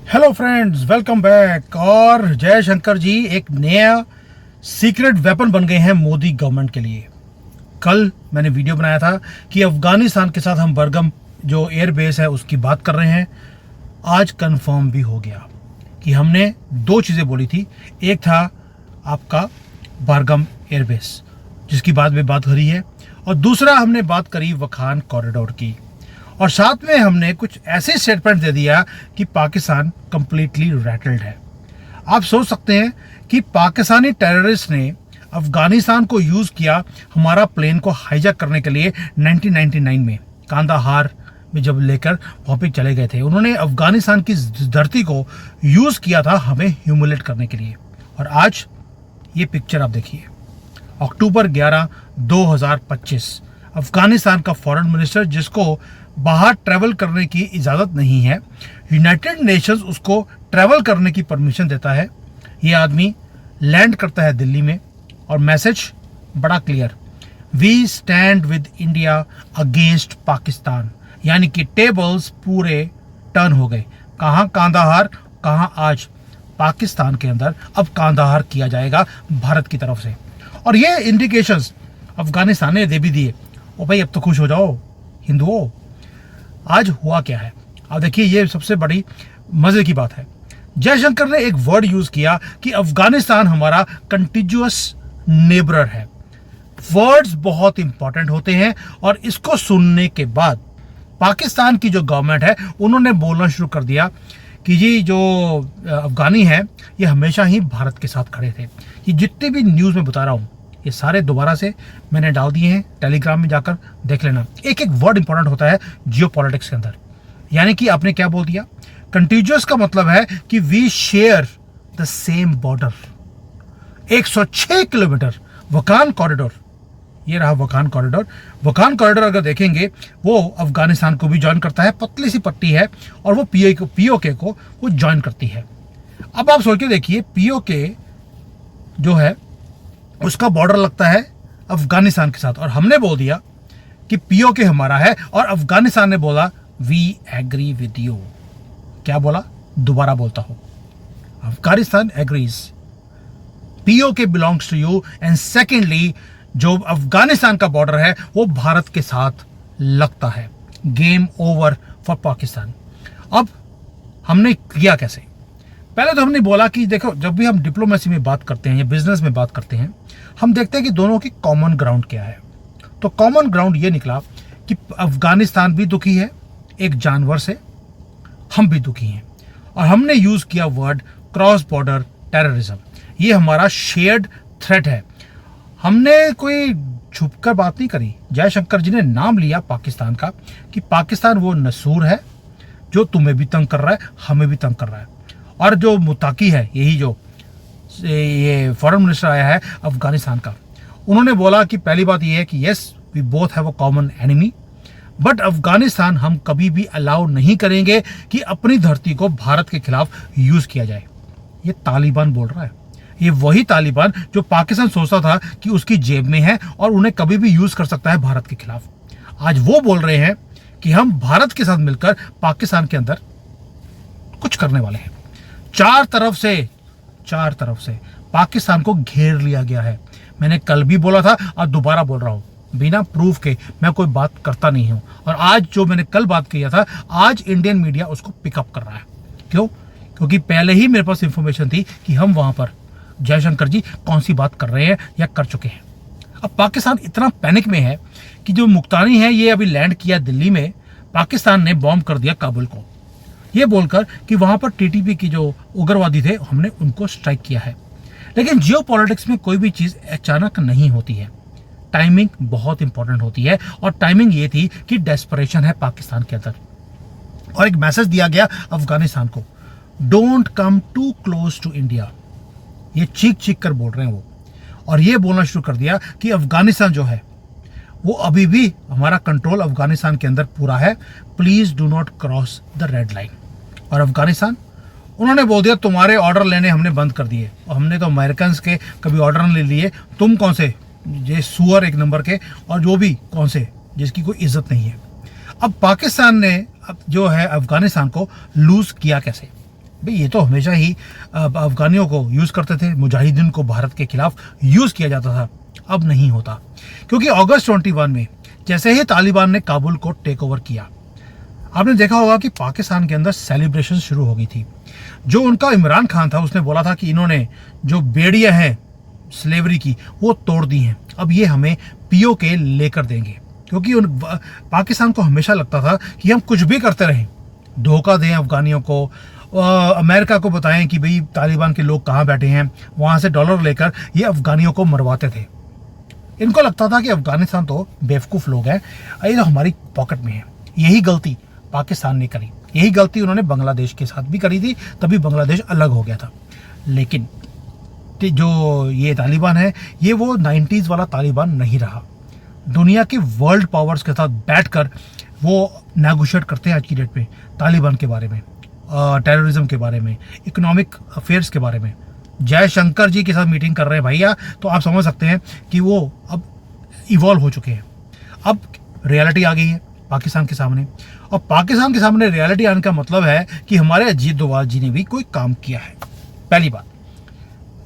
Hello friends, welcome back. और जयशंकर जी एक नया सीक्रेट वेपन बन गए हैं मोदी गवर्नमेंट के लिए। कल मैंने वीडियो बनाया था कि अफगानिस्तान के साथ हम बरगम जो एयर बेस है उसकी बात कर रहे हैं। आज कंफर्म भी हो गया कि हमने दो चीज़ें बोली थी। एक था आपका बरगम एयर बेस जिसकी बाद में बात करी है, और दूसरा हमने बात करी वखान कॉरिडोर की, और साथ में हमने कुछ ऐसे स्टेटमेंट दे दिया कि पाकिस्तान कंप्लीटली रैटल्ड है। आप सोच सकते हैं कि पाकिस्तानी टेररिस्ट ने अफगानिस्तान को यूज़ किया हमारा प्लेन को हाईजैक करने के लिए 1999 में कांदाहार में जब लेकर वहाँ पे चले गए थे। उन्होंने अफगानिस्तान की धरती को यूज़ किया था हमें ह्यूमिलेट करने के लिए। और आज ये पिक्चर आप देखिए, अक्टूबर 11, 2025, अफगानिस्तान का फॉरेन मिनिस्टर जिसको बाहर ट्रैवल करने की इजाज़त नहीं है, यूनाइटेड नेशंस उसको ट्रैवल करने की परमिशन देता है। ये आदमी लैंड करता है दिल्ली में और मैसेज बड़ा clear, we stand with India against Pakistan, यानी कि टेबल्स पूरे टर्न हो गए। कहाँ कांदाहार, कहाँ आज पाकिस्तान के अंदर अब कांदाहार किया जाएगा भारत की तरफ से। और ये इंडिकेशंस अफगानिस्तान ने दे भी दिए। ओ भाई अब तो खुश हो जाओ हिंदुओं। आज हुआ क्या है अब देखिए, ये सबसे बड़ी मजे की बात है। जयशंकर ने एक वर्ड यूज किया कि अफगानिस्तान हमारा कंटिन्यूअस नेबरर है। वर्ड्स बहुत इंपॉर्टेंट होते हैं, और इसको सुनने के बाद पाकिस्तान की जो गवर्नमेंट है उन्होंने बोलना शुरू कर दिया कि ये जो अफगानी है ये हमेशा ही भारत के साथ खड़े थे। ये जितने भी न्यूज़ में बता रहा हूँ ये सारे दोबारा से मैंने डाल दिए हैं, टेलीग्राम में जाकर देख लेना। एक एक वर्ड इंपॉर्टेंट होता है जियो पॉलिटिक्स के अंदर। यानी कि आपने क्या बोल दिया, कंटिन्यूअस का मतलब है कि we share the same border. 106 kilometre Wakhan corridor, ये रहा वकान कॉरिडोर। वकान कॉरिडोर अगर देखेंगे वो अफगानिस्तान को भी ज्वाइन करता है, पतली सी पट्टी है, और वो पीओके को वो ज्वाइन करती है। अब आप सोच के देखिए, पीओके जो है उसका बॉर्डर लगता है अफगानिस्तान के साथ, और हमने बोल दिया कि पीओके हमारा है, और अफगानिस्तान ने बोला वी एग्री विद यू। क्या बोला, दोबारा बोलता हूं, Afghanistan agrees, PoK belongs to you, and secondly जो अफगानिस्तान का बॉर्डर है वो भारत के साथ लगता है। Game over for Pakistan. अब हमने किया कैसे, पहले तो हमने बोला कि देखो, जब भी हम डिप्लोमेसी में बात करते हैं या बिजनेस में बात करते हैं, हम देखते हैं कि दोनों की कॉमन ग्राउंड क्या है। तो कॉमन ग्राउंड ये निकला कि अफगानिस्तान भी दुखी है एक जानवर से, हम भी दुखी हैं, और हमने यूज किया वर्ड क्रॉस बॉर्डर टेररिज्म। ये हमारा शेयर्ड थ्रेट है। हमने कोई छुपकर बात नहीं करी। जयशंकर जी ने नाम लिया पाकिस्तान का कि पाकिस्तान वो नसूर है जो तुम्हें भी तंग कर रहा है, हमें भी तंग कर रहा है। और जो मुताकी है, यही जो ये फॉरेन मिनिस्टर आया है अफगानिस्तान का, उन्होंने बोला कि पहली बात ये है कि yes we both have a common enemy, but Afghanistan हम कभी भी अलाउ नहीं करेंगे कि अपनी धरती को भारत के खिलाफ यूज किया जाए। ये तालिबान बोल रहा है, ये वही तालिबान जो पाकिस्तान सोचता था कि उसकी जेब में है और उन्हें कभी भी यूज कर सकता है भारत के खिलाफ। आज वो बोल रहे हैं कि हम भारत के साथ मिलकर पाकिस्तान के अंदर कुछ करने वाले हैं। चार तरफ से पाकिस्तान को घेर लिया गया है। मैंने कल भी बोला था और दोबारा बोल रहा हूं, बिना प्रूफ के मैं कोई बात करता नहीं हूं। और आज जो मैंने कल बात किया था, आज इंडियन मीडिया उसको पिकअप कर रहा है। क्यों? क्योंकि पहले ही मेरे पास इंफॉर्मेशन थी कि हम वहां पर जयशंकर जी कौन सी बात कर रहे हैं या कर चुके हैं। अब पाकिस्तान इतना पैनिक में है कि जो मुक्तानी है ये अभी लैंड किया दिल्ली में, पाकिस्तान ने बॉम्ब कर दिया काबुल को, ये बोलकर कि वहां पर टीटीपी की जो उग्रवादी थे हमने उनको स्ट्राइक किया है। लेकिन जियो पॉलिटिक्स में कोई भी चीज अचानक नहीं होती है, टाइमिंग बहुत इंपॉर्टेंट होती है। और टाइमिंग ये थी कि डेस्परेशन है पाकिस्तान के अंदर, और एक मैसेज दिया गया अफगानिस्तान को, don't come too close to India. ये चीख कर बोल रहे हैं वो, और ये बोलना शुरू कर दिया कि अफगानिस्तान जो है वो अभी भी हमारा कंट्रोल अफगानिस्तान के अंदर पूरा है, please do not cross the red line. और अफगानिस्तान, उन्होंने बोल दिया तुम्हारे ऑर्डर लेने हमने बंद कर दिए, और हमने तो अमेरिकन के कभी ऑर्डर नहीं ले लिए, तुम कौन से ये सुअर एक नंबर के, और जो भी कौन से जिसकी कोई इज्जत नहीं है। अब पाकिस्तान ने जो है अफगानिस्तान को लूज किया कैसे, भाई ये तो हमेशा ही अफगानियों को यूज़ करते थे, मुजाहिदीन को भारत के खिलाफ यूज़ किया जाता था। अब नहीं होता, क्योंकि अगस्त 21 में जैसे ही तालिबान ने काबुल को टेक ओवर किया, आपने देखा होगा कि पाकिस्तान के अंदर सेलिब्रेशन शुरू हो गई थी। जो उनका इमरान खान था, उसने बोला था कि इन्होंने जो बेड़ियां हैं स्लेवरी की वो तोड़ दी हैं, अब ये हमें पीओके लेकर देंगे। क्योंकि पाकिस्तान को हमेशा लगता था कि हम कुछ भी करते रहें, धोखा दें अफगानियों को, अमेरिका को बताएं कि भाई तालिबान के लोग कहाँ बैठे हैं, वहाँ से डॉलर लेकर ये अफगानियों को मरवाते थे। इनको लगता था कि अफगानिस्तान तो बेवकूफ़ लोग हैं, ये तो हमारी पॉकेट में है। यही गलती पाकिस्तान ने करी, यही गलती उन्होंने बांग्लादेश के साथ भी करी थी, तभी बांग्लादेश अलग हो गया था। लेकिन जो ये तालिबान है, ये वो 90s वाला तालिबान नहीं रहा। दुनिया के वर्ल्ड पावर्स के साथ बैठकर वो नेगोशिएट करते हैं आज की डेट में तालिबान के बारे में, टेररिज्म के बारे में, इकोनॉमिक अफेयर्स के बारे में। जयशंकर जी के साथ मीटिंग कर रहे हैं भैया, तो आप समझ सकते हैं कि वो अब इवॉल्व हो चुके हैं। अब रियलिटी आ गई है पाकिस्तान के सामने, और पाकिस्तान के सामने रियलिटी आने का मतलब है कि हमारे अजीत डोभाल जी ने भी कोई काम किया है। पहली बात,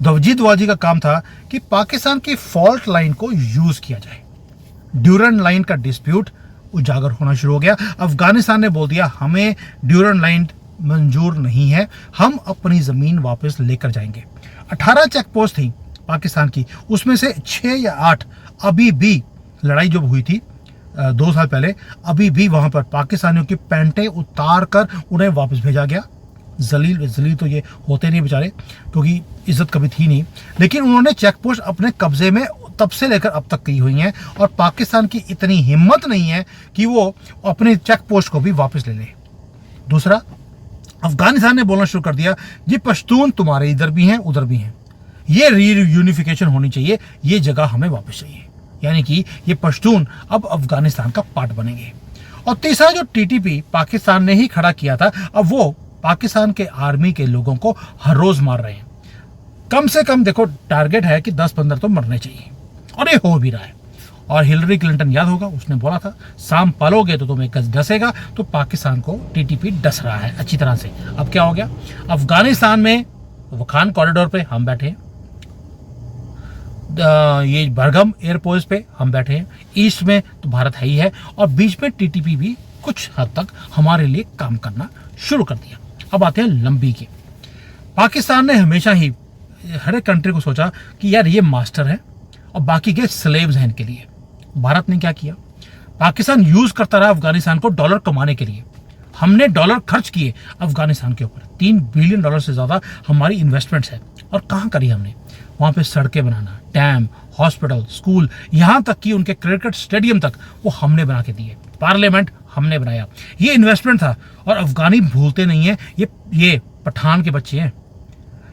अजीत डोभाल जी का काम था कि पाकिस्तान की फॉल्ट लाइन को यूज किया जाए। ड्यूरेंट लाइन का डिस्प्यूट उजागर होना शुरू हो गया। अफगानिस्तान ने बोल दिया हमें ड्यूरेंट लाइन मंजूर नहीं है, हम अपनी जमीन वापस लेकर जाएंगे। 18 चेक पोस्ट थी पाकिस्तान की, उसमें से 6 या 8 अभी भी, लड़ाई जो हुई थी 2 साल पहले, अभी भी वहां पर पाकिस्तानियों की पैंटें उतार कर उन्हें वापस भेजा गया। जलील तो ये होते नहीं बेचारे, क्योंकि इज्जत कभी थी नहीं, लेकिन उन्होंने चेक पोस्ट अपने कब्जे में तब से लेकर अब तक की हुई हैं, और पाकिस्तान की इतनी हिम्मत नहीं है कि वो अपने चेक पोस्ट को भी वापस ले ले। दूसरा, अफगानिस्तान ने बोलना शुरू कर दिया ये पश्तून तुम्हारे इधर भी हैं उधर भी हैं, ये रीयूनिफिकेशन होनी चाहिए, ये जगह हमें वापस चाहिए। यानी कि ये पश्तून अब अफगानिस्तान का पार्ट बनेंगे। और तीसरा, जो टीटीपी पाकिस्तान ने ही खड़ा किया था, अब वो पाकिस्तान के आर्मी के लोगों को हर रोज मार रहे हैं। कम से कम देखो, टारगेट है कि 10-15 तो मरने चाहिए, और ये हो भी रहा है। और हिलरी क्लिंटन याद होगा, उसने बोला था सांप पालोगे तो तुम्हें डसेगा, तो पाकिस्तान को टीटीपी डस रहा है अच्छी तरह से। अब क्या हो गया, अफगानिस्तान में वखान कॉरिडोर पे हम बैठे हैं, ये बरगम एयरपोर्ट पे हम बैठे हैं, ईस्ट में तो भारत है ही है, और बीच में टीटीपी भी कुछ हद तक हमारे लिए काम करना शुरू कर दिया। अब आते हैं लंबी के। पाकिस्तान ने हमेशा ही हर एक कंट्री को सोचा कि यार ये मास्टर है और बाकी के स्लेव्स हैं इनके लिए। भारत ने क्या किया, पाकिस्तान यूज करता रहा अफगानिस्तान को डॉलर कमाने के लिए। हमने डॉलर खर्च किए अफगानिस्तान के ऊपर, $3 बिलियन से ज्यादा हमारी इन्वेस्टमेंट्स है। और कहाँ करी हमने, वहां पे सड़कें बनाना, डैम, हॉस्पिटल, स्कूल, यहां तक कि उनके क्रिकेट स्टेडियम तक वो हमने बना के दिए, पार्लियामेंट हमने बनाया। ये इन्वेस्टमेंट था। और अफगानी भूलते नहीं है, ये पठान के बच्चे हैं,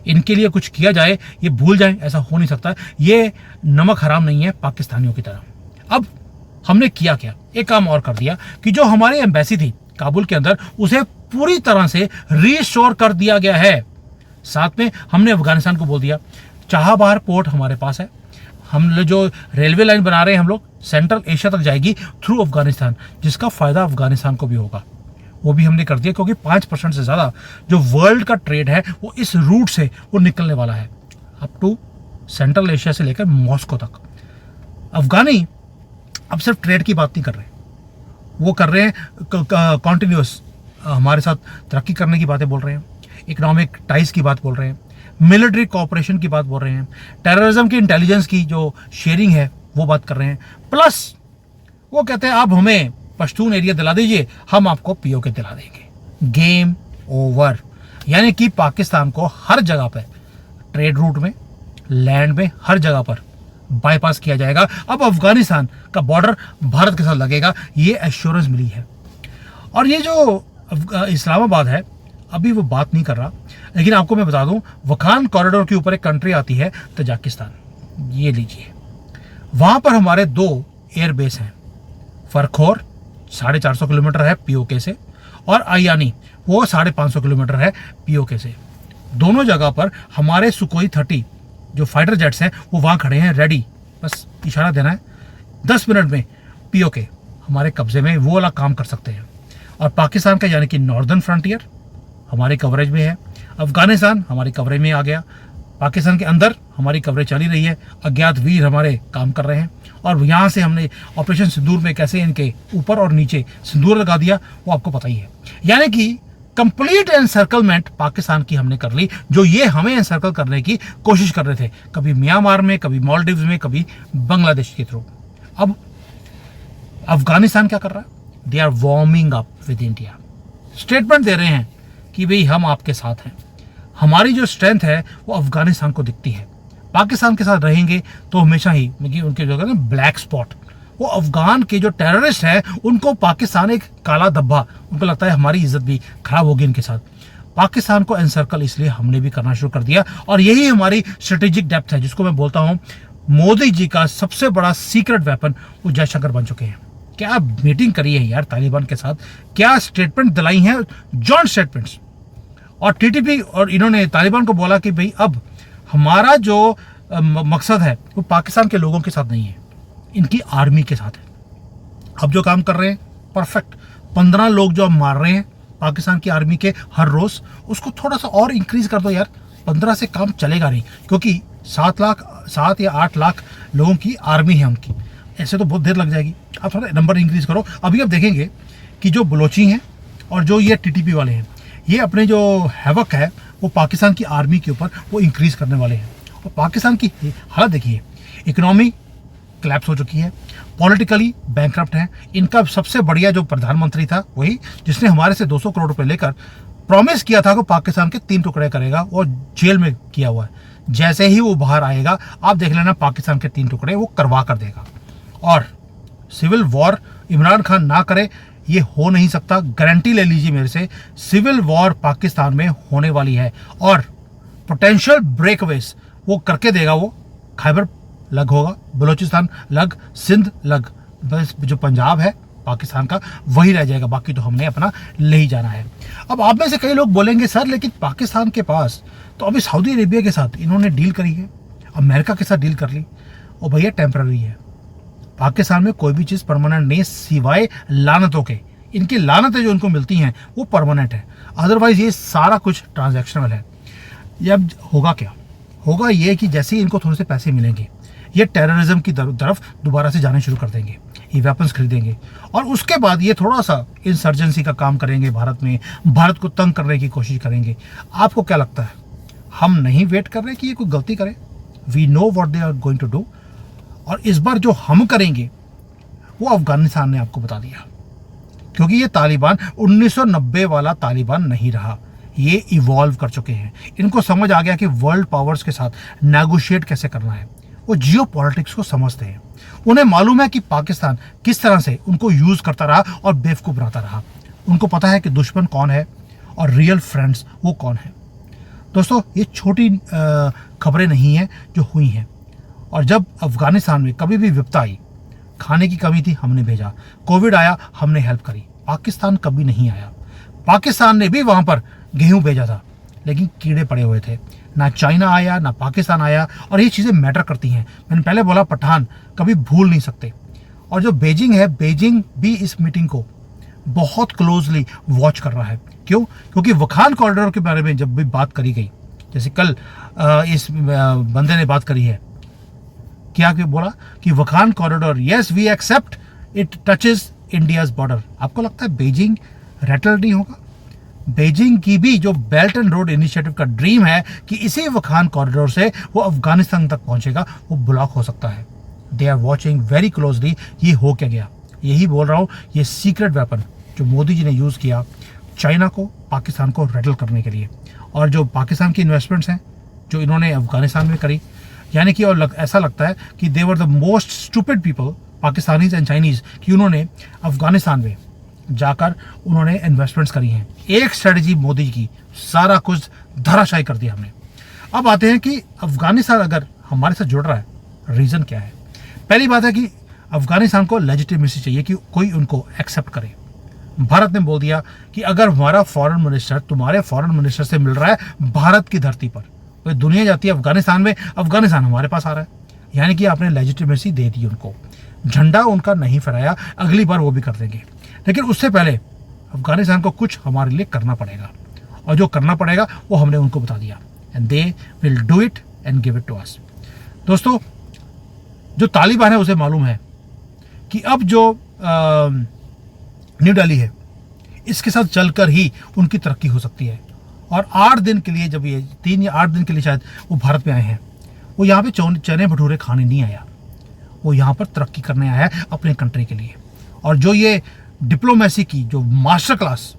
इनके लिए कुछ किया जाए ये भूल जाए, ऐसा हो नहीं सकता। ये नमक हराम नहीं है पाकिस्तानियों की तरह। अब हमने किया क्या, एक काम और कर दिया कि जो हमारी एम्बेसी थी काबुल के अंदर, उसे पूरी तरह से रीस्टोर कर दिया गया है। साथ में हमने अफगानिस्तान को बोल दिया चाबहार पोर्ट हमारे पास है, हम जो रेलवे लाइन बना रहे हैं हम लोग, सेंट्रल एशिया तक जाएगी थ्रू अफगानिस्तान, जिसका फायदा अफगानिस्तान को भी होगा। वो भी हमने कर दिया, क्योंकि 5% से ज्यादा जो वर्ल्ड का ट्रेड है वो इस रूट से वो निकलने वाला है, अप टू सेंट्रल एशिया से लेकर मॉस्को तक। अफगानी अब सिर्फ ट्रेड की बात नहीं कर रहे, वो कर रहे हैं कॉन्टिन्यूस हमारे साथ तरक्की करने की बातें बोल रहे हैं, इकोनॉमिक टाइज की बात बोल रहे हैं, मिलिट्री कोऑपरेशन की बात बोल रहे हैं, टेररिज्म की इंटेलिजेंस की जो शेयरिंग है वो बात कर रहे हैं। प्लस वो कहते हैं आप हमें पश्तून एरिया दिला दीजिए, हम आपको पीओके दिला देंगे। Game over. यानी कि पाकिस्तान को हर जगह पर ट्रेड रूट में, लैंड में, हर जगह पर बाईपास किया जाएगा। अब अफगानिस्तान का बॉर्डर भारत के साथ लगेगा, ये एश्योरेंस मिली है। और ये जो इस्लामाबाद है अभी वो बात नहीं कर रहा, लेकिन आपको मैं बता दूं, वखान कॉरिडोर के ऊपर एक कंट्री आती है तजाकिस्तान, ये लीजिए। वहां पर हमारे 2 एयरबेस हैं, फरखोर 450 किलोमीटर है पीओके से, और आयानी वो 550 किलोमीटर है पीओके से। दोनों जगह पर हमारे सुकोई 30 जो फाइटर जेट्स हैं वो वहां खड़े हैं रेडी, बस इशारा देना है, 10 मिनट में पीओके हमारे कब्जे में वो वाला काम कर सकते हैं। और पाकिस्तान का यानी कि नॉर्दर्न फ्रंटियर हमारे कवरेज में है, अफगानिस्तान हमारी कवरेज में आ गया, पाकिस्तान के अंदर हमारी कवरेज चली रही है, अज्ञात वीर हमारे काम कर रहे हैं, और यहाँ से हमने ऑपरेशन सिंदूर में कैसे इनके ऊपर और नीचे सिंदूर लगा दिया वो आपको पता ही है। यानी कि कंप्लीट एनसर्कलमेंट पाकिस्तान की हमने कर ली, जो ये हमें एनसर्कल करने की कोशिश कर रहे थे, कभी म्यांमार में, कभी मालदीव्स में, कभी बांग्लादेश के थ्रू। अब अफगानिस्तान क्या कर रहा है? They are warming up with India, statement दे रहे हैं कि भाई हम आपके साथ हैं, हमारी जो स्ट्रेंथ है वो अफगानिस्तान को दिखती है, पाकिस्तान के साथ रहेंगे तो हमेशा ही उनके जो है ना ब्लैक स्पॉट, वो अफगान के जो टेररिस्ट हैं उनको पाकिस्तान एक काला धब्बा, उनको लगता है हमारी इज्जत भी खराब होगी इनके साथ। पाकिस्तान को एनसर्कल इसलिए हमने भी करना शुरू कर दिया, और यही हमारी स्ट्रेटेजिक डेप्थ है, जिसको मैं बोलता हूँ मोदी जी का सबसे बड़ा सीक्रेट वेपन वो जयशंकर बन चुके हैं। क्या मीटिंग करी है यार तालिबान के साथ, क्या स्टेटमेंट दिलाई है, जॉइंट स्टेटमेंट्स। और टीटीपी और इन्होंने तालिबान को बोला कि भाई अब हमारा जो मकसद है वो पाकिस्तान के लोगों के साथ नहीं है, इनकी आर्मी के साथ है। अब जो काम कर रहे हैं परफेक्ट, 15 लोग जो हम मार रहे हैं पाकिस्तान की आर्मी के हर रोज, उसको थोड़ा सा और इंक्रीज कर दो यार, 15 से काम चलेगा नहीं, क्योंकि 7 या 8 लाख लोगों की आर्मी है उनकी, ऐसे तो बहुत देर लग जाएगी। आप थोड़ा नंबर इंक्रीज करो। अभी आप देखेंगे कि जो बलोची हैं और जो ये टीटीपी वाले हैं, ये अपने जो हैवक है वो पाकिस्तान की आर्मी के ऊपर वो इंक्रीज करने वाले हैं। और पाकिस्तान की हालत देखिए, इकोनॉमी क्लैप्स हो चुकी है, पॉलिटिकली बैंकरप्ट है। इनका सबसे बढ़िया जो प्रधानमंत्री था वही जिसने हमारे से 200 करोड़ रुपए लेकर प्रॉमिस किया था कि पाकिस्तान के 3 टुकड़े करेगा, वो जेल में किया हुआ है। जैसे ही वो बाहर आएगा आप देख लेना पाकिस्तान के 3 टुकड़े वो करवा कर देगा। और सिविल वॉर इमरान खान ना करे ये हो नहीं सकता, गारंटी ले लीजिए मेरे से, सिविल वॉर पाकिस्तान में होने वाली है। और पोटेंशियल ब्रेकअवेज वो करके देगा, वो खैबर लग होगा, बलूचिस्तान लग, सिंध लग, बस जो पंजाब है पाकिस्तान का वही रह जाएगा, बाकी तो हमने अपना ले ही जाना है। अब आप में से कई लोग बोलेंगे सर लेकिन पाकिस्तान के पास तो अभी सऊदी अरेबिया के साथ इन्होंने डील करी है, अमेरिका के साथ डील कर ली, और भैया टेम्पररी है। पाकिस्तान में कोई भी चीज़ परमानेंट नहीं सिवाय लानतों के, इनकी लानतें जो इनको मिलती हैं वो परमानेंट है, अदरवाइज ये सारा कुछ ट्रांजैक्शनल है। ये अब होगा क्या? होगा ये कि जैसे ही इनको थोड़े से पैसे मिलेंगे ये टेररिज्म की तरफ दोबारा से जाने शुरू कर देंगे, ये वेपन्स खरीदेंगे, और उसके बाद ये थोड़ा सा इंसर्जेंसी का काम करेंगे भारत में, भारत को तंग करने की कोशिश करेंगे। आपको क्या लगता है? हम नहीं वेट कर रहे कि ये कोई गलती करे, we know what they are going to do, और इस बार जो हम करेंगे वो अफगानिस्तान ने आपको बता दिया, क्योंकि ये तालिबान 1990 वाला तालिबान नहीं रहा, ये इवॉल्व कर चुके हैं। इनको समझ आ गया कि वर्ल्ड पावर्स के साथ नेगोशिएट कैसे करना है, वो जियो पॉलिटिक्स को समझते हैं। उन्हें मालूम है कि पाकिस्तान किस तरह से उनको यूज करता रहा और बेवकूफ बनाता रहा। उनको पता है कि दुश्मन कौन है और रियल फ्रेंड्स वो कौन है। दोस्तों ये छोटी खबरें नहीं हैं जो हुई हैं, और जब अफगानिस्तान में कभी भी विपदा आई, खाने की कमी थी हमने भेजा, कोविड आया हमने हेल्प करी, पाकिस्तान कभी नहीं आया। पाकिस्तान ने भी वहां पर गेहूं भेजा था लेकिन कीड़े पड़े हुए थे, ना चाइना आया ना पाकिस्तान आया, और ये चीज़ें मैटर करती हैं। मैंने पहले बोला पठान कभी भूल नहीं सकते, और जो बेजिंग है, बेजिंग भी इस मीटिंग को बहुत क्लोजली वॉच कर रहा है। क्यों? क्योंकि वखान कॉरिडोर के बारे में जब भी बात करी गई, जैसे कल इस बंदे ने बात करी है, क्या बोला कि Wakhan corridor, yes we accept it touches India's border. आपको लगता है बेजिंग रैटल नहीं होगा? बेजिंग की भी जो बेल्ट एंड रोड इनिशिएटिव का ड्रीम है कि इसी वखान कॉरिडोर से वो अफगानिस्तान तक पहुंचेगा, वो ब्लॉक हो सकता है। They are watching very closely ये हो क्या गया। यही बोल रहा हूँ, ये सीक्रेट वेपन जो मोदी जी ने यूज़ किया चाइना को, पाकिस्तान को रेटल करने के लिए, और जो पाकिस्तान की इन्वेस्टमेंट्स हैं जो इन्होंने अफगानिस्तान में करी, यानी कि और ऐसा लगता है कि they were the most stupid people Pakistanis and Chinese, कि उन्होंने अफगानिस्तान में जाकर उन्होंने इन्वेस्टमेंट्स करी हैं। एक स्ट्रेटजी मोदी की, सारा कुछ धराशायी कर दिया हमने। अब आते हैं कि अफगानिस्तान अगर हमारे साथ जुड़ रहा है, रीज़न क्या है? पहली बात है कि अफगानिस्तान को लेजिटिमेसी चाहिए कि कोई उनको एक्सेप्ट करे। भारत ने बोल दिया कि अगर हमारा फॉरेन मिनिस्टर तुम्हारे फॉरेन मिनिस्टर से मिल रहा है भारत की धरती पर, तो दुनिया जाती है अफगानिस्तान में, अफगानिस्तान हमारे पास आ रहा है, यानी कि आपने लेजिटिमेसी दे दी उनको। झंडा उनका नहीं फहराया, अगली बार वो भी कर देंगे, लेकिन उससे पहले अफगानिस्तान को कुछ हमारे लिए करना पड़ेगा। और जो करना पड़ेगा वो हमने उनको बता दिया, and they will do it and give it to us. दोस्तों, जो तालिबान है उसे मालूम है कि अब जो न्यू दिल्ली है इसके साथ चलकर ही उनकी तरक्की हो सकती है। और 8 दिन के लिए, जब ये 3 या 8 दिन के लिए शायद वो भारत में आए हैं, वो यहाँ पे चने भटूरे खाने नहीं आया, वो यहाँ पर तरक्की करने आया है अपने कंट्री के लिए। और जो ये डिप्लोमेसी की जो मास्टर क्लास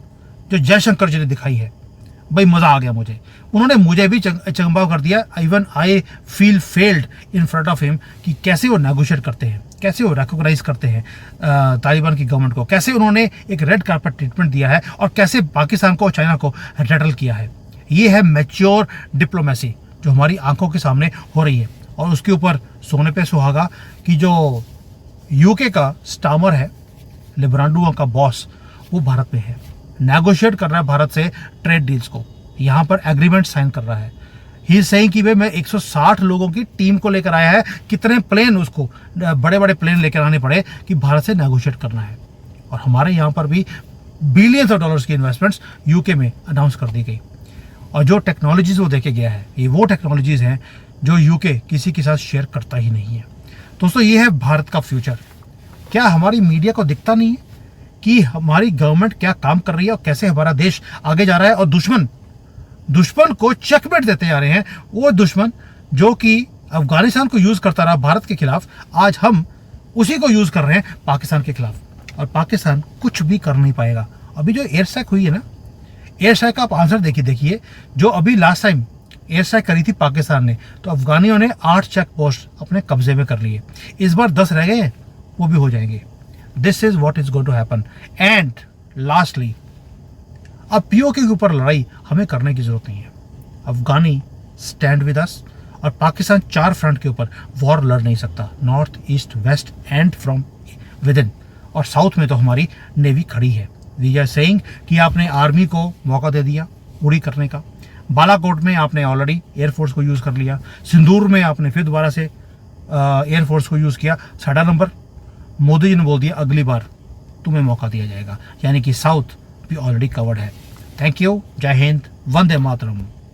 जो जयशंकर जी ने दिखाई है, भाई मज़ा आ गया मुझे। उन्होंने मुझे भी चंगाव कर दिया। Even I feel failed in front of him कि कैसे वो नेगोशिएट करते हैं, कैसे वो रिकॉग्नाइज करते हैं तालिबान की गवर्नमेंट को, कैसे उन्होंने एक रेड कार्पेट ट्रीटमेंट दिया है और कैसे पाकिस्तान को और चाइना को रेटल किया है। ये है मैच्योर डिप्लोमेसी जो हमारी आंखों के सामने हो रही है। और उसके ऊपर सोने पे सुहागा कि जो यूके का स्टामर है, लिब्रांडो का बॉस, वो भारत में है, नेगोशिएट कर रहा है भारत से ट्रेड डील्स को, यहाँ पर एग्रीमेंट साइन कर रहा है। ही सही कि भाई मैं 160 लोगों की टीम को लेकर आया है, कितने प्लेन उसको बड़े बड़े प्लेन लेकर आने पड़े कि भारत से नेगोशिएट करना है। और हमारे यहाँ पर भी बिलियंस ऑफ डॉलर्स की इन्वेस्टमेंट्स यूके में अनाउंस कर दी गई। और जो टेक्नोलॉजीज वो देके गया है, ये वो टेक्नोलॉजीज हैं जो यूके किसी के साथ शेयर करता ही नहीं है। दोस्तों, ये है भारत का फ्यूचर। क्या हमारी मीडिया को दिखता नहीं है कि हमारी गवर्नमेंट क्या काम कर रही है और कैसे हमारा देश आगे जा रहा है? और दुश्मन को चेकमेट देते जा रहे हैं। वो दुश्मन जो कि अफगानिस्तान को यूज करता रहा भारत के खिलाफ, आज हम उसी को यूज कर रहे हैं पाकिस्तान के खिलाफ। और पाकिस्तान कुछ भी कर नहीं पाएगा। अभी जो एयर स्ट्राइक हुई है ना, एयर स्ट्राइक का आप आंसर देखिए जो अभी लास्ट टाइम एयर स्ट्राइक करी थी पाकिस्तान ने, तो अफगानियों ने 8 चेक पोस्ट अपने कब्जे में कर लिए। इस बार 10 रह गए हैं, वो भी हो जाएंगे। This is what is going to happen. And lastly, अब पीओके के ऊपर लड़ाई हमें करने की जरूरत नहीं है। अफगानी स्टैंड विद अस, और पाकिस्तान 4 फ्रंट के ऊपर वॉर लड़ नहीं सकता, north, east, west and from within. और साउथ में तो हमारी नेवी खड़ी है। वी आर सेइंग कि आपने आर्मी को मौका दे दिया उड़ी करने का, बालाकोट में आपने ऑलरेडी एयरफोर्स को यूज़ कर लिया, सिंदूर में आपने फिर दोबारा से एयरफोर्स को यूज़ किया। 6 नंबर मोदी जी ने बोल दिया अगली बार तुम्हें मौका दिया जाएगा, यानी कि साउथ भी ऑलरेडी कवर्ड है। थैंक यू, जय हिंद, वंदे मातरम।